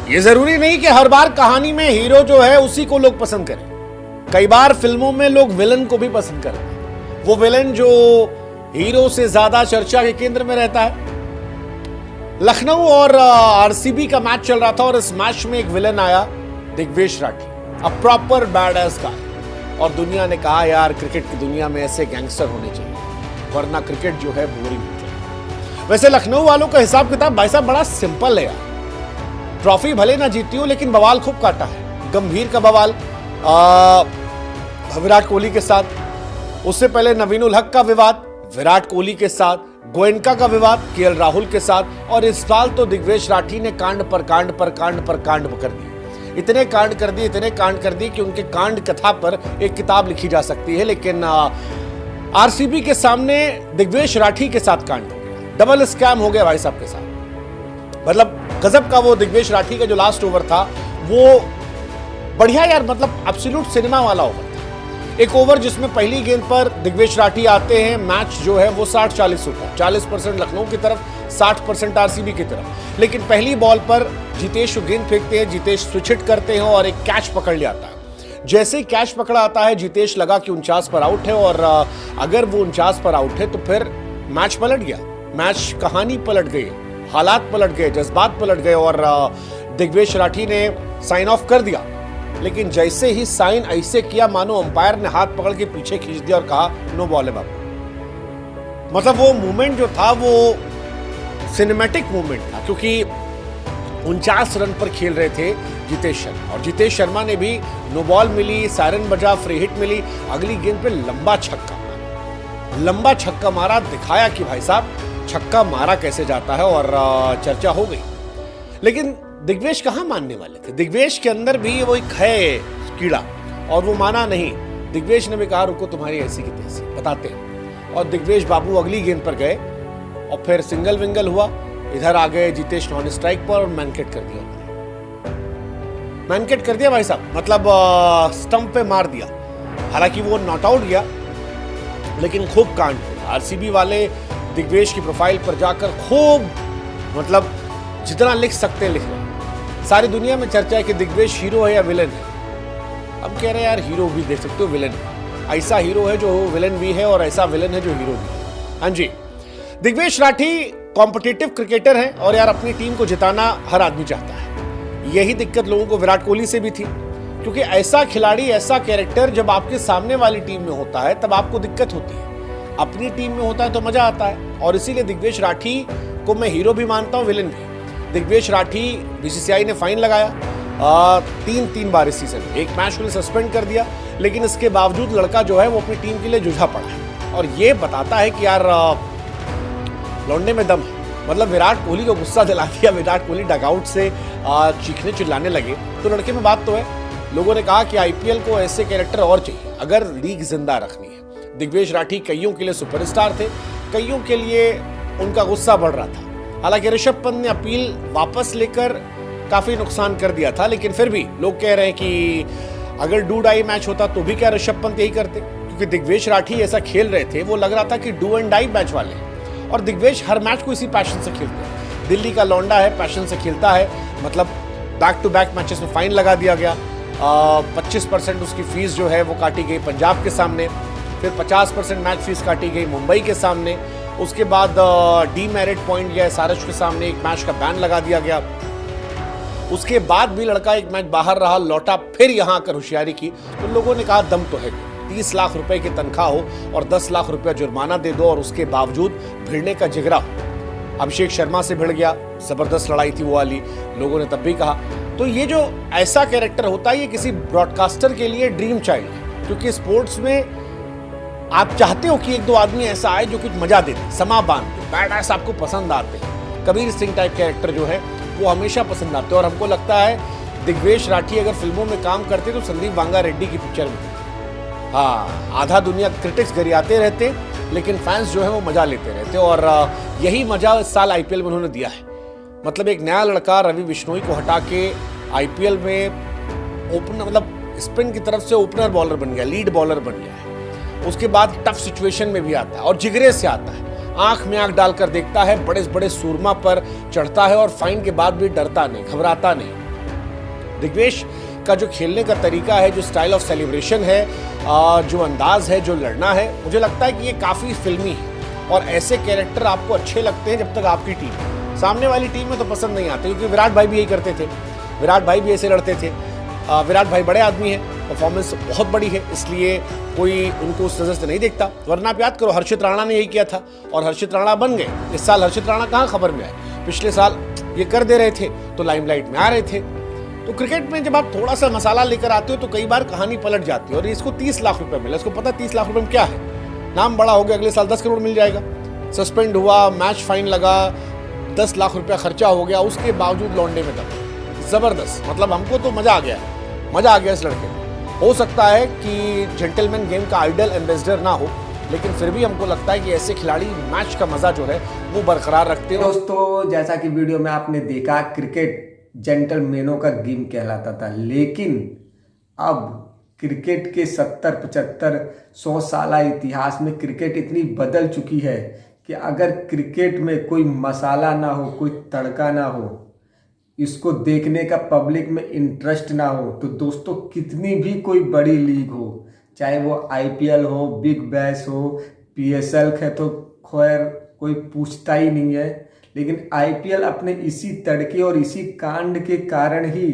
ये जरूरी नहीं कि हर बार कहानी में हीरो जो है उसी को लोग पसंद करें। कई बार फिल्मों में लोग विलन को भी पसंद करते हैं, वो विलन जो हीरो से ज्यादा चर्चा के केंद्र में रहता है। लखनऊ और आरसीबी का मैच चल रहा था और इस मैच में एक विलन आया, Digvesh Rathi, a proper bad ass guy. और दुनिया ने कहा यार क्रिकेट की दुनिया में ऐसे गैंगस्टर होने चाहिए, वरना क्रिकेट जो है बोरिंग होती है। वैसे लखनऊ वालों का हिसाब किताब भाई साहब बड़ा सिंपल है यार। ट्रॉफी भले ना जीती हो लेकिन बवाल खूब काटा है। गंभीर का बवाल विराट कोहली के साथ, उससे पहले नवीन उल हक का विवाद विराट कोहली के साथ, गोयनका का विवाद केएल राहुल के साथ, और इस साल तो दिग्वेश राठी ने कांड पर कांड कर दिए। इतने कांड कर दिए कि उनके कांड कथा पर एक किताब लिखी जा सकती है। लेकिन आरसीबी के सामने दिग्वेश राठी के साथ कांड हो गया, डबल स्कैम हो गया भाई साहब के साथ। मतलब गजब का वो दिग्वेश राठी का जो लास्ट ओवर था वो बढ़िया यार, मतलब एब्सोल्यूट सिनेमा वाला ओवर था। एक ओवर जिसमें पहली गेंद पर दिग्वेश राठी आते हैं, मैच जो है वो 60-40 होता है, 40% लखनऊ की तरफ, 60% आरसीबी की तरफ। लेकिन पहली बॉल पर जितेश गेंद फेंकते हैं, जितेश स्विच हिट करते हैं और एक कैच पकड़ ले आता है। जैसे ही कैच पकड़ा आता है जितेश लगा कि 49 पर आउट है, और अगर वो 49 पर आउट है तो फिर मैच पलट गया, मैच कहानी पलट गई, हालात पलट गए, जज्बात पलट गए और दिग्वेश राठी ने साइन ऑफ कर दिया। लेकिन जैसे ही साइन ऐसे किया मानो अंपायर ने हाथ पकड़ के पीछे खींच दिया और कहा नो बॉल है बाबू। मतलब वो मूवमेंट जो था वो सिनेमैटिक मूवमेंट था, क्योंकि 49 रन पर खेल रहे थे जितेश शर्मा, और जितेश शर्मा ने भी नो बॉल मिली, सायरन बजा, फ्री हिट मिली, अगली गेंद पे लंबा छक्का मारा, दिखाया कि भाई साहब छक्का मारा कैसे जाता है, और चर्चा हो गई। लेकिन दिग्वेश कहां मानने वाले थे? दिग्वेश के अंदर भी वो एक है कीड़ा, और वो माना नहीं। दिग्वेश ने भी कहा रुको तुम्हारी ऐसी की तैसी बताते हैं, और दिग्वेश बाबू अगली गेंद पर गए और फिर सिंगल विंगल हुआ, इधर आ गए जितेश नॉन स्ट्राइक पर और मैनकेट कर दिया भाई साहब, मतलब स्टंप पे मार दिया। हालांकि वो नॉट आउट गया लेकिन खूब कांड हुआ। आरसीबी वाले दिग्वेश की प्रोफाइल पर जाकर खूब, मतलब जितना लिख सकते हैं लिख रहे हैं। सारी दुनिया में चर्चा है कि दिग्वेश हीरो है या विलन है। अब कह रहे हैं यार हीरो भी देख सकते हो, विलन है। ऐसा हीरो है जो विलन भी है और ऐसा विलन है जो हीरो भी है। हाँ जी, दिग्वेश राठी कॉम्पिटिटिव क्रिकेटर है और यार अपनी टीम को जिताना हर आदमी चाहता है। यही दिक्कत लोगों को विराट कोहली से भी थी, क्योंकि ऐसा खिलाड़ी, ऐसा कैरेक्टर जब आपके सामने वाली टीम में होता है तब आपको दिक्कत होती है। अपनी टीम में होता है तो मजा आता है, और इसीलिए दिग्वेश राठी को मैं हीरो भी मानता हूं, विलन भी। दिग्वेश राठी बीसीसीआई ने फाइन लगाया 3 बार इस सीजन में, एक मैच के लिए सस्पेंड कर दिया, लेकिन इसके बावजूद लड़का जो है वो अपनी टीम के लिए जुझा पड़ा है, और ये बताता है कि यार लौंडे में दम है। मतलब विराट कोहली को गुस्सा दिला दिया, विराट कोहली डगआउट से चीखने चिल्लाने लगे, तो लड़के में बात तो है। लोगों ने कहा कि आईपीएल को ऐसे कैरेक्टर और चाहिए अगर लीग जिंदा रखनी है। दिग्वेश राठी कईयों के लिए सुपरस्टार थे, कईयों के लिए उनका गुस्सा बढ़ रहा था। हालांकि ऋषभ पंत ने अपील वापस लेकर काफी नुकसान कर दिया था, लेकिन फिर भी लोग कह रहे हैं कि अगर डू डाई मैच होता तो भी क्या ऋषभ पंत यही करते, क्योंकि दिग्वेश राठी ऐसा खेल रहे थे, वो लग रहा था कि डू एंड डाई मैच वाले हैं। और दिग्वेश हर मैच को इसी पैशन से खेलते हैं। दिल्ली का लौंडा है, पैशन से खेलता है। मतलब बैक टू बैक मैचेस में फाइन लगा दिया गया, 25% उसकी फीस जो है वो काटी गई पंजाब के सामने, फिर 50% मैच फीस काटी गई मुंबई के सामने, उसके बाद डीमेरिट पॉइंट गया एसआरएच के सामने, एक मैच का बैन लगा दिया गया। उसके बाद भी लड़का एक मैच बाहर रहा, लौटा, फिर यहां आकर होशियारी की, तो लोगों ने कहा दम तो है। 30 लाख रुपए की तनख्वाह हो और 10 लाख रुपया जुर्माना दे दो और उसके बावजूद भिड़ने का जिगरा हो। अभिषेक शर्मा से भिड़ गया, जबरदस्त लड़ाई थी वो वाली, लोगों ने तब भी कहा। तो ये जो ऐसा कैरेक्टर होता है ये किसी ब्रॉडकास्टर के लिए ड्रीम चाइल्ड है, क्योंकि स्पोर्ट्स में आप चाहते हो कि 1-2 आदमी ऐसा आए जो कुछ मजा दे दे, समा बांध दे, बैड आपको पसंद आते हैं। कबीर सिंह टाइप कैरेक्टर जो है वो हमेशा पसंद आते हैं, और हमको लगता है दिग्वेश राठी अगर फिल्मों में काम करते तो संदीप वांगा रेड्डी की पिक्चर में। हाँ, आधा दुनिया क्रिटिक्स गरियाते रहते, लेकिन फैंस जो है वो मजा लेते रहते, और यही मजा इस साल आईपीएल में उन्होंने दिया है। मतलब एक नया लड़का रवि बिश्नोई को हटा के आईपीएल में ओपनर, मतलब स्पिन की तरफ से ओपनर बॉलर बन गया, लीड बॉलर बन गया है। उसके बाद टफ सिचुएशन में भी आता है और जिगरे से आता है, आंख में आंख डालकर देखता है, बड़े बड़े सूरमा पर चढ़ता है और फाइन के बाद भी डरता नहीं, घबराता नहीं। दिग्वेश का जो खेलने का तरीका है, जो स्टाइल ऑफ सेलिब्रेशन है, जो अंदाज है, जो लड़ना है, मुझे लगता है कि ये काफ़ी फिल्मी है। और ऐसे कैरेक्टर आपको अच्छे लगते हैं जब तक आपकी टीम, सामने वाली टीम में तो पसंद नहीं आते, क्योंकि विराट भाई भी यही करते थे, विराट भाई भी ऐसे लड़ते थे। विराट भाई बड़े आदमी हैं, परफॉर्मेंस बहुत बड़ी है, इसलिए कोई उनको उस नज़र से नहीं देखता। वरना आप याद करो, हर्षित राणा ने यही किया था और हर्षित राणा बन गए। इस साल हर्षित राणा कहाँ खबर में आए, पिछले साल ये कर दे रहे थे तो लाइमलाइट में आ रहे थे। तो क्रिकेट में जब आप थोड़ा सा मसाला लेकर आते हो तो कई बार कहानी पलट जाती है। और इसको 30 लाख रुपए मिला, इसको पता 30 लाख रुपए में क्या है, नाम बड़ा हो गया, अगले साल 10 करोड़ मिल जाएगा। सस्पेंड हुआ, मैच फाइन लगा, 10 लाख रुपया खर्चा हो गया, उसके बावजूद लौंडे में दम। जबरदस्त, मतलब हमको तो मजा आ गया है, मजा आ गया इस लड़के में। हो सकता है कि जेंटलमैन गेम का आइडल एम्बेसडर ना हो, लेकिन फिर भी हमको लगता है कि ऐसे खिलाड़ी मैच का मजा जो है वो बरकरार रखते हैं। दोस्तों, जैसा कि वीडियो में आपने देखा, क्रिकेट जेंटलमैनों का गेम कहलाता था, लेकिन अब क्रिकेट के 70, 75, 100 साल इतिहास में क्रिकेट इतनी बदल चुकी है कि अगर क्रिकेट में कोई मसाला ना हो, कोई तड़का ना हो, इसको देखने का पब्लिक में इंटरेस्ट ना हो, तो दोस्तों कितनी भी कोई बड़ी लीग हो, चाहे वो IPL हो, बिग बैश हो, PSL है, तो खैर कोई पूछता ही नहीं है। लेकिन IPL अपने इसी तड़के और इसी कांड के कारण ही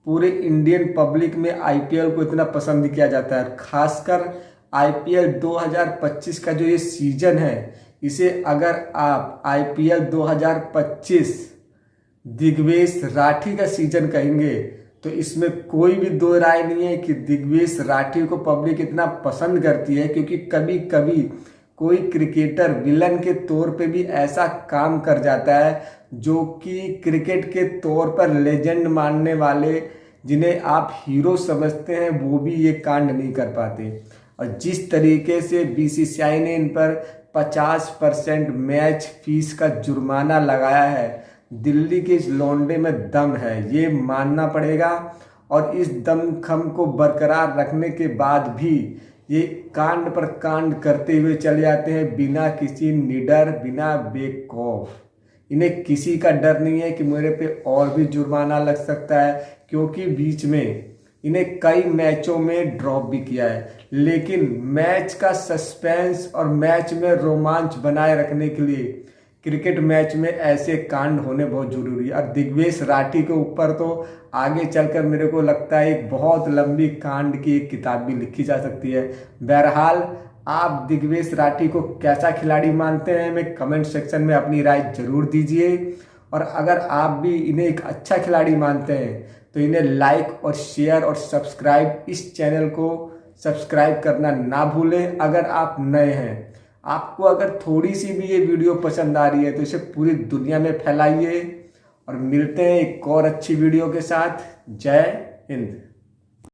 पूरे इंडियन पब्लिक में IPL को इतना पसंद किया जाता है। खासकर IPL 2025 का जो ये सीजन है, इसे अगर आप IPL 2025 दिग्वेश राठी का सीजन कहेंगे तो इसमें कोई भी दो राय नहीं है कि दिग्वेश राठी को पब्लिक इतना पसंद करती है, क्योंकि कभी कभी कोई क्रिकेटर विलन के तौर पे भी ऐसा काम कर जाता है जो कि क्रिकेट के तौर पर लेजेंड मानने वाले, जिन्हें आप हीरो समझते हैं, वो भी ये कांड नहीं कर पाते। और जिस तरीके से BCCI ने इन पर 50% मैच फीस का जुर्माना लगाया है, दिल्ली के इस लौंडे में दम है, ये मानना पड़ेगा। और इस दमखम को बरकरार रखने के बाद भी ये कांड पर कांड करते हुए चले जाते हैं, बिना किसी निडर, बिना बेखौफ। इन्हें किसी का डर नहीं है कि मेरे पे और भी जुर्माना लग सकता है, क्योंकि बीच में इन्हें कई मैचों में ड्रॉप भी किया है। लेकिन मैच का सस्पेंस और मैच में रोमांच बनाए रखने के लिए क्रिकेट मैच में ऐसे कांड होने बहुत जरूरी है। और दिग्वेश राठी के ऊपर तो आगे चलकर मेरे को लगता है एक बहुत लंबी कांड की एक किताब भी लिखी जा सकती है। बहरहाल, आप दिग्वेश राठी को कैसा खिलाड़ी मानते हैं, मैं कमेंट सेक्शन में अपनी राय जरूर दीजिए। और अगर आप भी इन्हें एक अच्छा खिलाड़ी मानते हैं तो इन्हें लाइक और शेयर और सब्सक्राइब, इस चैनल को सब्सक्राइब करना ना भूलें। अगर आप नए हैं, आपको अगर थोड़ी सी भी ये वीडियो पसंद आ रही है तो इसे पूरी दुनिया में फैलाइए। और मिलते हैं एक और अच्छी वीडियो के साथ। जय हिंद।